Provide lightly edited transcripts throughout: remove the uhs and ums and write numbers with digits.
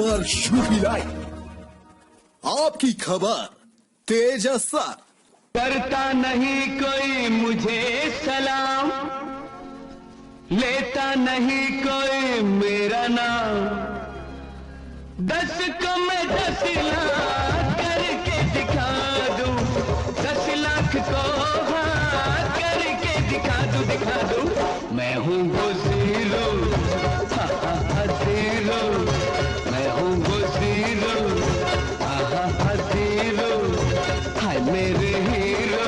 खबर UP live, आपकी खबर तेज असर। करता नहीं कोई मुझे सलाम, लेता नहीं कोई मेरा नाम। 10 को मैं 10 लाख करके दिखा दूं, 10 लाख को हाँ करके दिखा दूं। मैं हूँ वो ज़ीरो, ज़ीरो, मैं हूँ वो ज़ीरो, ज़ीरो, हाय मेरे हीरो,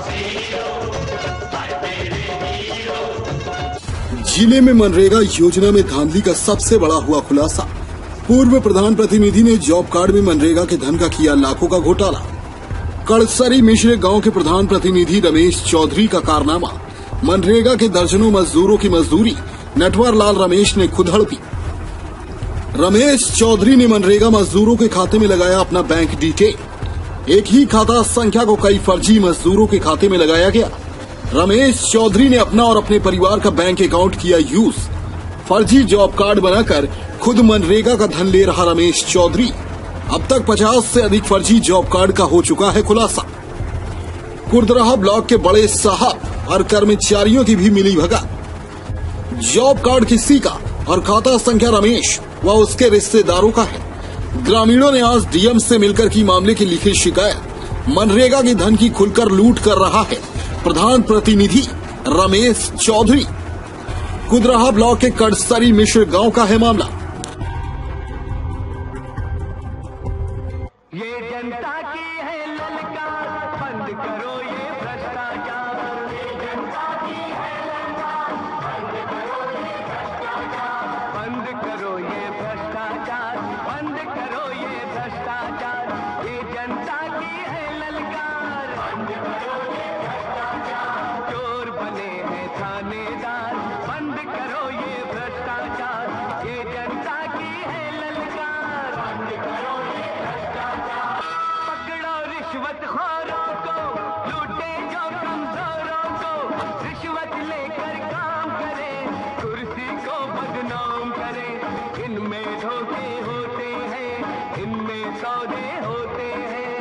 ज़ीरो, हाय मेरे हीरो। जिले में मनरेगा योजना में धांधली का सबसे बड़ा हुआ खुलासा। पूर्व प्रधान प्रतिनिधि ने जॉब कार्ड में मनरेगा के धन का किया लाखों का घोटाला। कड़सरी मिश्र गांव के प्रधान प्रतिनिधि रमेश चौधरी का कारनामा। मनरेगा के दर्जनों मजदूरों की मजदूरी नटवर लाल रमेश ने खुद हड़पी। रमेश चौधरी ने मनरेगा मजदूरों के खाते में लगाया अपना बैंक डिटेल। एक ही खाता संख्या को कई फर्जी मजदूरों के खाते में लगाया गया। रमेश चौधरी ने अपना और अपने परिवार का बैंक अकाउंट किया यूज। फर्जी जॉब कार्ड बनाकर खुद मनरेगा का धन ले रहा रमेश चौधरी। अब तक 50 से अधिक फर्जी जॉब कार्ड का हो चुका है खुलासा। कुर्दराहा ब्लॉक के बड़े साहब और कर्मचारियों की भी मिली भगत। जॉब कार्ड किसी का और खाता संख्या रमेश व उसके रिश्तेदारों का है। ग्रामीणों ने आज डीएम से मिलकर की मामले की लिखी शिकायत। मनरेगा की धन की खुलकर लूट कर रहा है प्रधान प्रतिनिधि रमेश चौधरी। कुर्दराहा ब्लॉक के कड़सरी मिश्र गांव का है मामला। ये जनता की है ललकार, बंद करो ये भ्रष्टाचार। ये जनता की है ललकार, बंद करो ये भ्रष्टाचार। बंद करो ये भ्रष्टाचार, बंद करो ये भ्रष्टाचार। ये जनता की है ललकार, बंद करो ये भ्रष्टाचार। चोर बने हैं थानेदार, बंद करो ये भ्रष्टाचार। ये जनता की है ललकार, बंद करो ये भ्रष्टाचार। पकड़ो रिश्वतखोरों को, लूटे जो कमजोरों को। रिश्वत लेकर काम करे, कुर्सी को बदनाम करे। इनमें धोखे होते हैं, इनमें सौदे होते हैं,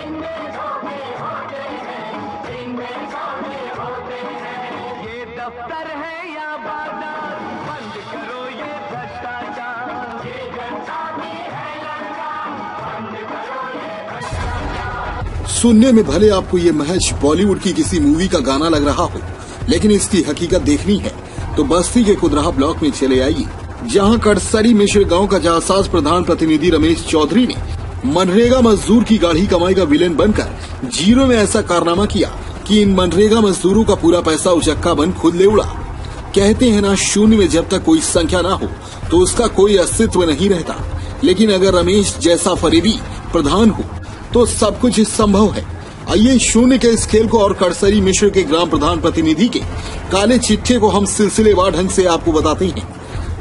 इनमें धोखे होते हैं, इनमें सौदे होते हैं। ये दफ्तर है या बाजार, बंद करो ये भ्रष्टाचार। ये जनता की है ललकार, बंद करो ये भ्रष्टाचार। सुनने में भले आपको ये महज बॉलीवुड की किसी मूवी का गाना लग रहा हो, लेकिन इसकी हकीकत देखनी है तो बस्ती के कुर्दराहा ब्लॉक में चले आइए, जहां कड़सरी मिश्र गांव का जासाज प्रधान प्रतिनिधि रमेश चौधरी ने मनरेगा मजदूर की गाढ़ी कमाई का विलेन बनकर जीरो में ऐसा कारनामा किया कि इन मनरेगा मजदूरों का पूरा पैसा उचक्का बन खुद ले उड़ा। कहते हैं ना, शून्य में जब तक कोई संख्या ना हो तो उसका कोई अस्तित्व नहीं रहता। लेकिन अगर रमेश जैसा फरेबी प्रधान हो तो सब कुछ संभव है। आइए शून्य के इस खेल को और कड़सरी मिश्र के ग्राम प्रधान प्रतिनिधि के काले चिट्ठे को हम सिलसिलेवार ढंग से आपको बताते हैं।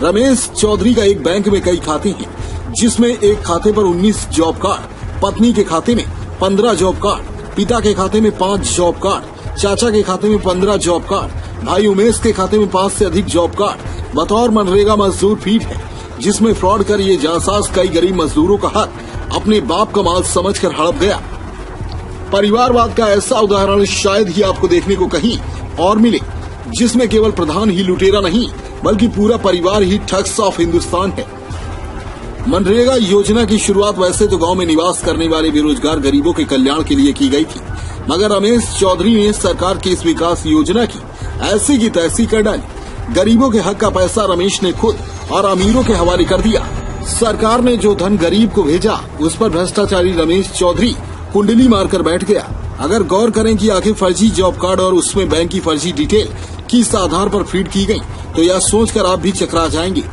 रमेश चौधरी का एक बैंक में कई खाते हैं, जिसमें एक खाते पर 19 जॉब कार्ड, पत्नी के खाते में 15 जॉब कार्ड, पिता के खाते में 5 जॉब कार्ड, चाचा के खाते में 15 जॉब कार्ड, भाई उमेश के खाते में 5 से अधिक जॉब कार्ड बतौर मनरेगा मजदूर फीड है, जिसमें फ्रॉड कर ये जासाज कई गरीब मजदूरों का हक अपने बाप का माल समझकर हड़प गया। परिवारवाद का ऐसा उदाहरण शायद ही आपको देखने को कहीं और मिले, जिसमें केवल प्रधान ही लुटेरा नहीं बल्कि पूरा परिवार ही ठग्स ऑफ हिंदुस्तान है। मनरेगा योजना की शुरुआत वैसे तो गांव में निवास करने वाले बेरोजगार गरीबों के कल्याण के लिए की गई थी, मगर रमेश चौधरी ने सरकार की इस विकास योजना की ऐसी की तैसी कर डाली। गरीबों के हक का पैसा रमेश ने खुद और अमीरों के हवाले कर दिया। सरकार ने जो धन गरीब को भेजा, उस पर भ्रष्टाचारी रमेश चौधरी कुंडली मारकर बैठ गया। अगर गौर करें कि आखिर फर्जी जॉब कार्ड और उसमें बैंक की फर्जी डिटेल किस आधार पर फीड की गई, तो यह सोचकर आप भी चकरा जाएंगे।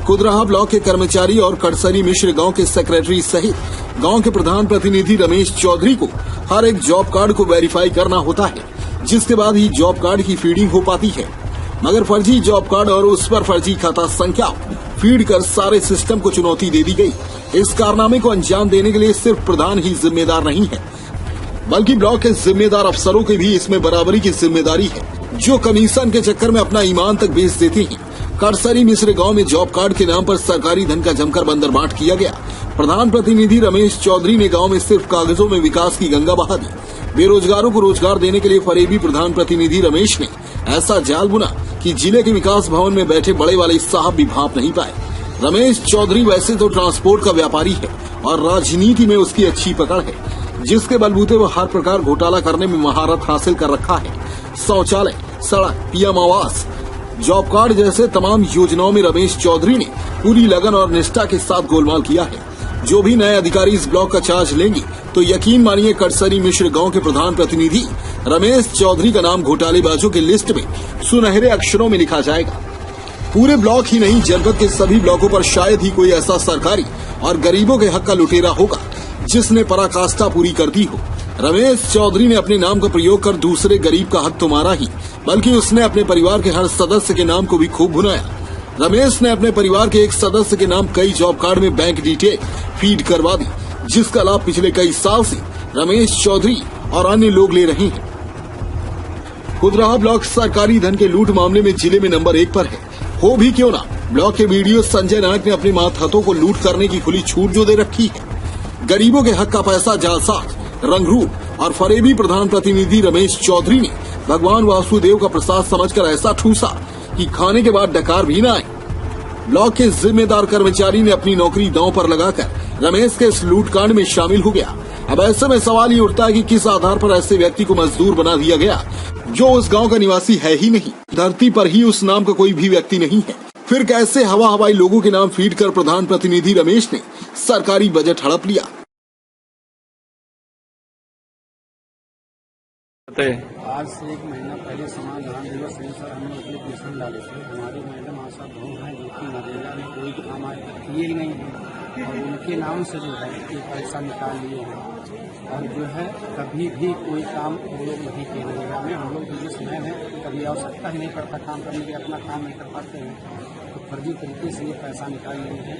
कुर्दराहा ब्लॉक के कर्मचारी और कड़सरी मिश्र गांव के सेक्रेटरी सहित गांव के प्रधान प्रतिनिधि रमेश चौधरी को हर एक जॉब कार्ड को वेरीफाई करना होता है, जिसके बाद ही जॉब कार्ड की फीडिंग हो पाती है। मगर फर्जी जॉब कार्ड और उस पर फर्जी खाता संख्या फीड कर सारे सिस्टम को चुनौती दे दी गई। इस कारनामे को अंजाम देने के लिए सिर्फ प्रधान ही जिम्मेदार नहीं है, बल्कि ब्लॉक के जिम्मेदार अफसरों की भी इसमें बराबरी की जिम्मेदारी है, जो कमीशन के चक्कर में अपना ईमान तक बेच देते हैं। करसरी मिश्र गांव में जॉब कार्ड के नाम पर सरकारी धन का जमकर बंदरबाट किया गया। प्रधान प्रतिनिधि रमेश चौधरी ने गांव में सिर्फ कागजों में विकास की गंगा बहा दी। बेरोजगारों को रोजगार देने के लिए फरेबी प्रधान प्रतिनिधि रमेश ने ऐसा जाल बुना कि जिले के विकास भवन में बैठे बड़े वाले साहब भी भांप नहीं पाए। रमेश चौधरी वैसे तो ट्रांसपोर्ट का व्यापारी है और राजनीति में उसकी अच्छी पकड़ है, जिसके बलबूते वो हर प्रकार घोटाला करने में महारत हासिल कर रखा है। शौचालय, सड़क, पीएम आवास, जॉब कार्ड जैसे तमाम योजनाओं में रमेश चौधरी ने पूरी लगन और निष्ठा के साथ गोलमाल किया है। जो भी नए अधिकारी इस ब्लॉक का चार्ज लेंगे तो यकीन मानिए करसरी मिश्र गांव के प्रधान प्रतिनिधि रमेश चौधरी का नाम घोटालेबाजों की लिस्ट में सुनहरे अक्षरों में लिखा जाएगा। पूरे ब्लॉक ही नहीं, जनपद के सभी ब्लॉकों पर शायद ही कोई ऐसा सरकारी और गरीबों के हक का लुटेरा होगा जिसने पराकाष्ठा पूरी कर दी हो। रमेश चौधरी ने अपने नाम का प्रयोग कर दूसरे गरीब का हक तो मारा ही, बल्कि उसने अपने परिवार के हर सदस्य के नाम को भी खूब भुनाया। रमेश ने अपने परिवार के एक सदस्य के नाम कई जॉब कार्ड में बैंक डिटेल फीड करवा दी, जिसका लाभ पिछले कई साल से रमेश चौधरी और अन्य लोग ले रहे हैं। खुदराहा ब्लॉक सरकारी धन के लूट मामले में जिले में नंबर 1 पर है। हो भी क्यों ना, ब्लॉक के वीडियो संजय नायक ने अपने मातहतों को लूट करने की खुली छूट जो दे रखी है। गरीबों के हक का पैसा जालसाज, रंगरूप और फरेबी प्रधान प्रतिनिधि रमेश चौधरी ने भगवान वासुदेव का प्रसाद समझकर ऐसा ठूसा कि खाने के बाद डकार भी न आए। ब्लॉक के जिम्मेदार कर्मचारी ने अपनी नौकरी दांव पर लगाकर रमेश के इस लूटकांड में शामिल हो गया। अब ऐसे में सवाल ये उठता है कि किस आधार पर ऐसे व्यक्ति को मजदूर बना दिया गया जो उस गांव का निवासी है ही नहीं, धरती पर ही उस नाम का कोई भी व्यक्ति नहीं है। फिर कैसे हवा हवाई लोगों के नाम फीड कर प्रधान प्रतिनिधि रमेश ने सरकारी बजट हड़प लिया। आज से 1 महीना पहले समाधान दिवस अनुसार हमने एप्लीकेशन डाले थे। हमारी मैडम आशा बहु हैं जो कि नरेगा में कोई काम आज तक किए ही नहीं है और उनके नाम से जो है ये पैसा निकाल लिए हैं और जो है कभी भी कोई काम वो लोग नहीं किए नरेगा में। हम लोग बिजनेसमैन हैं, कभी आवश्यकता ही नहीं पड़ता काम करने की, अपना काम नहीं कर पाते हैं तो फर्जी तरीके से ये पैसा निकाल लिए हैं।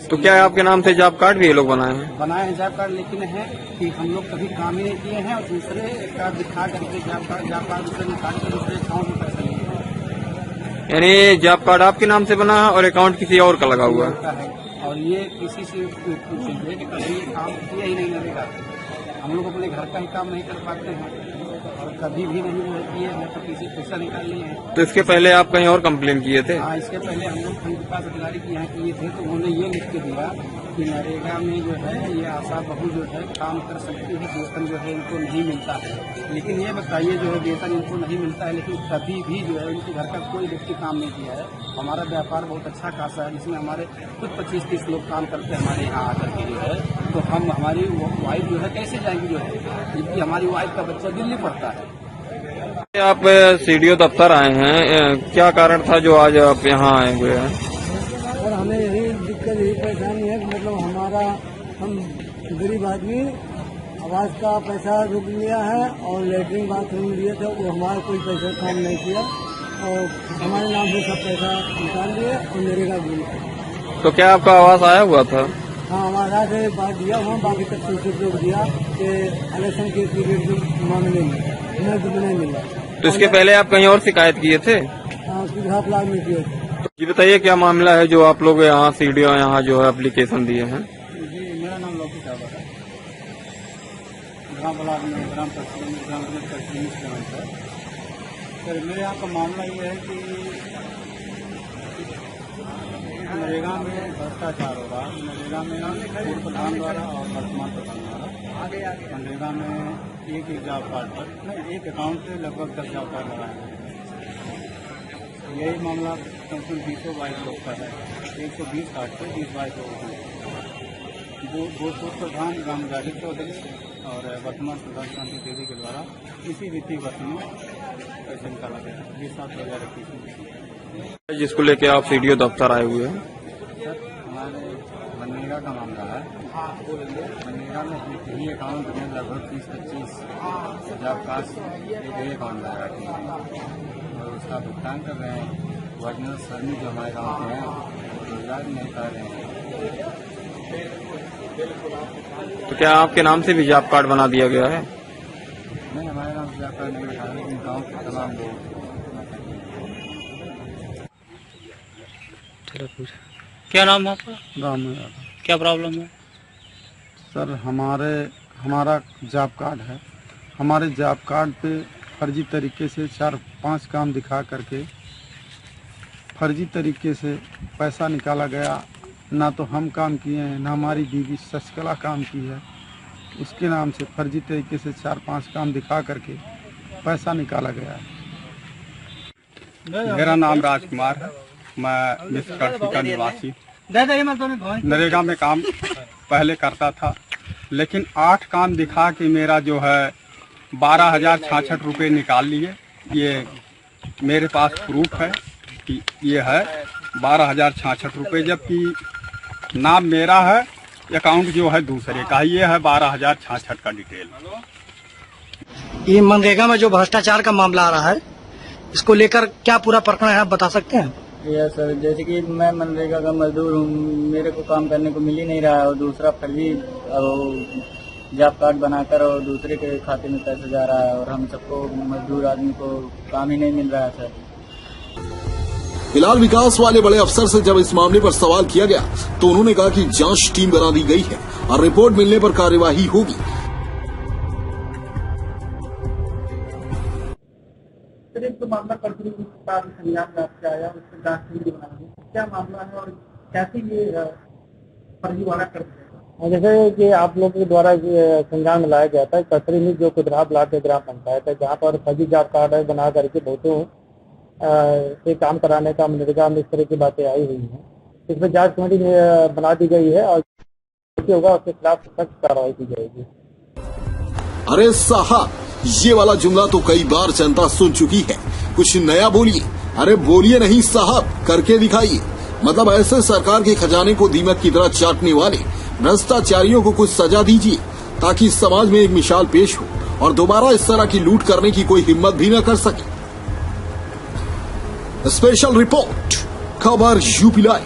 तो क्या आपके नाम से जॉब कार्ड भी ये लोग बनाए हैं? बनाए हैं जॉब कार्ड, लेकिन है कि हम लोग कभी काम ही नहीं किए हैं और दूसरे का दिखा करके जॉब कार्ड दूसरे निकाल कर दूसरे अकाउंट में पैसा लिए हैं। यानी जॉब कार्ड आपके नाम से बना है और अकाउंट किसी और का लगा हुआ है। और ये किसी से पूछिए कि कभी ये काम किया ही नहीं लगेगा। हम लोग अपने घर का ही काम नहीं कर पाते हैं और कभी भी नहीं किए हैं तो किसी पैसा निकाल लिए हैं। तो इसके पहले आप कहीं और कंप्लेन किए थे? हाँ, इसके पहले हम लोग कहीं विकास अधिकारी के यहाँ किए थे तो उन्होंने ये लिख के दिया कि नरेगा में जो है ये आशा बहु जो है काम कर सकती है, वेतन जो है इनको नहीं मिलता है। लेकिन ये बताइए जो है वेतन इनको नहीं मिलता है, लेकिन कभी भी जो है इनके घर का कोई व्यक्ति काम नहीं किया है। हमारा व्यापार बहुत अच्छा खासा है जिसमें हमारे कुछ 25-30 लोग काम करते हैं हमारे यहाँ आकर के जो है। तो हम हमारी वाइफ जो है कैसे जाएंगी जो है, जबकि हमारी वाइफ का बच्चा दिल्ली पढ़ता है। आप सीडीओ दफ्तर आए हैं, क्या कारण था जो आज आप यहाँ आए हुए हैं? और हमें यही दिक्कत, यही परेशानी है कि मतलब हमारा हम गरीब आदमी आवास का पैसा रोक लिया है और लेटरिन बाथरूम लिए थे, वो हमारा कोई पैसा काम नहीं किया और हमारे नाम से सब पैसा निकाल लिए और नरेगा भी। तो क्या आपका आवास आया हुआ था? हाँ, हमारा से बात दिया हुआ, बाकी तक सूचित रोक दिया कि इलेक्शन के पीरियड के मामले में हमें तो नहीं मिला। तो इसके पहले आप कहीं और शिकायत किए थे? हाँ, सुधार लाभ में किए थे। जी बताइए, क्या मामला है जो आप लोग यहाँ सीडीओ यहाँ जो है एप्लीकेशन दिए हैं? जी, मेरा नाम लौकी साहब है, ग्राम ब्लॉक में ग्राम पंचायत सर। मेरे यहाँ का मामला ये है कि नरेगा में भ्रष्टाचार हो रहा है। नरेगा में पूर्व प्रधान द्वारा और वर्तमान प्रधान द्वारा नरेगा में एक जॉब कार्ड पर नहीं, एक अकाउंट से लगभग 10 जॉब कार्ड लगाए हैं। यही मामला कम से कम 20-22 लोग का है। 120 कार्ड से 20-22 लोग हैं। दो पूर्व प्रधान राम जाहिर चौधरी और वर्तमान प्रधान शांति देवी के द्वारा इसी वित्तीय वर्ष में पैसे निकाला गया 20/7/2021। जिसको लेके आप सीडीओ दफ्तर आए हुए हैं? सर, हमारे मनरेगा का मामला है। मनरेगा में ही अकाउंट में लगभग 30-25 जॉब कार्ड एक अकाउंट लगा रखे हैं और उसका भुगतान कर रहे हैं। वर्जिनल श्रमिक जो हमारे गाँव के हैं रोजगार नहीं कर रहे हैं। तो क्या आपके नाम से भी जॉब कार्ड बना दिया गया है? नहीं, हमारे नाम से जॉब कार्ड नहीं बना, लेकिन गाँव के तमाम लोग क्या नाम है आपका? राम यादव। क्या प्रॉब्लम है? सर हमारा जॉब कार्ड है। हमारे जॉब कार्ड पे फर्जी तरीके से 4-5 काम दिखा करके फर्जी तरीके से पैसा निकाला गया। ना तो हम काम किए हैं, ना हमारी बीवी शशिकला काम की है। उसके नाम से फर्जी तरीके से 4-5 काम दिखा करके पैसा निकाला गया है। मेरा नाम राजकुमार है। मैं मिस्र कड़सी का निवासी। नरेगा में काम पहले करता था, लेकिन 8 काम दिखा के मेरा जो है 12,066 रुपये निकाल लिए। ये मेरे पास प्रूफ है कि ये है 12,066 रुपये, जबकि नाम मेरा है, अकाउंट जो है दूसरे का। ये है 12,066 का डिटेल। ये मनरेगा में जो भ्रष्टाचार का मामला आ रहा है, इसको लेकर क्या पूरा प्रकरण है, आप बता सकते हैं? यस सर, जैसे कि मैं मनरेगा का मजदूर हूँ, मेरे को काम करने को मिल ही नहीं रहा है और दूसरा फर्जी जॉब कार्ड बनाकर और दूसरे के खाते में पैसा जा रहा है और हम सबको मजदूर आदमी को काम ही नहीं मिल रहा है सर। फिलहाल विकास वाले बड़े अफसर से जब इस मामले पर सवाल किया गया तो उन्होंने कहा कि जांच टीम बना दी गई है और रिपोर्ट मिलने पर कार्यवाही होगी। तो मामला कर्फ्यू संज्ञान में आपसे आया, उससे जांच टीम बना दी। क्या मामला है और कैसे ये फर्जी वाला कर दिया? जैसे कि आप लोग के द्वारा संज्ञान में लाया गया था कसरी में जो कुदरा ब्लॉक के ग्राम पंचायत है, जहाँ पर फर्जी जॉब कार्ड बना करके बहुतों से काम कराने का मनरेगा में इस तरह की बातें आई हुई हैं। इसमें जांच कमेटी बना दी गई है और जो होगा उसके खिलाफ सख्त कार्रवाई की जाएगी। अरे साहब, ये वाला जुमला तो कई बार जनता सुन चुकी है, कुछ नया बोलिए। अरे बोलिए नहीं साहब, करके दिखाइए। मतलब ऐसे सरकार के खजाने को दीमक की तरह चाटने वाले भ्रष्टाचारियों को कुछ सजा दीजिए ताकि समाज में एक मिसाल पेश हो और दोबारा इस तरह की लूट करने की कोई हिम्मत भी न कर सके। स्पेशल रिपोर्ट, खबर यूपी लाइव।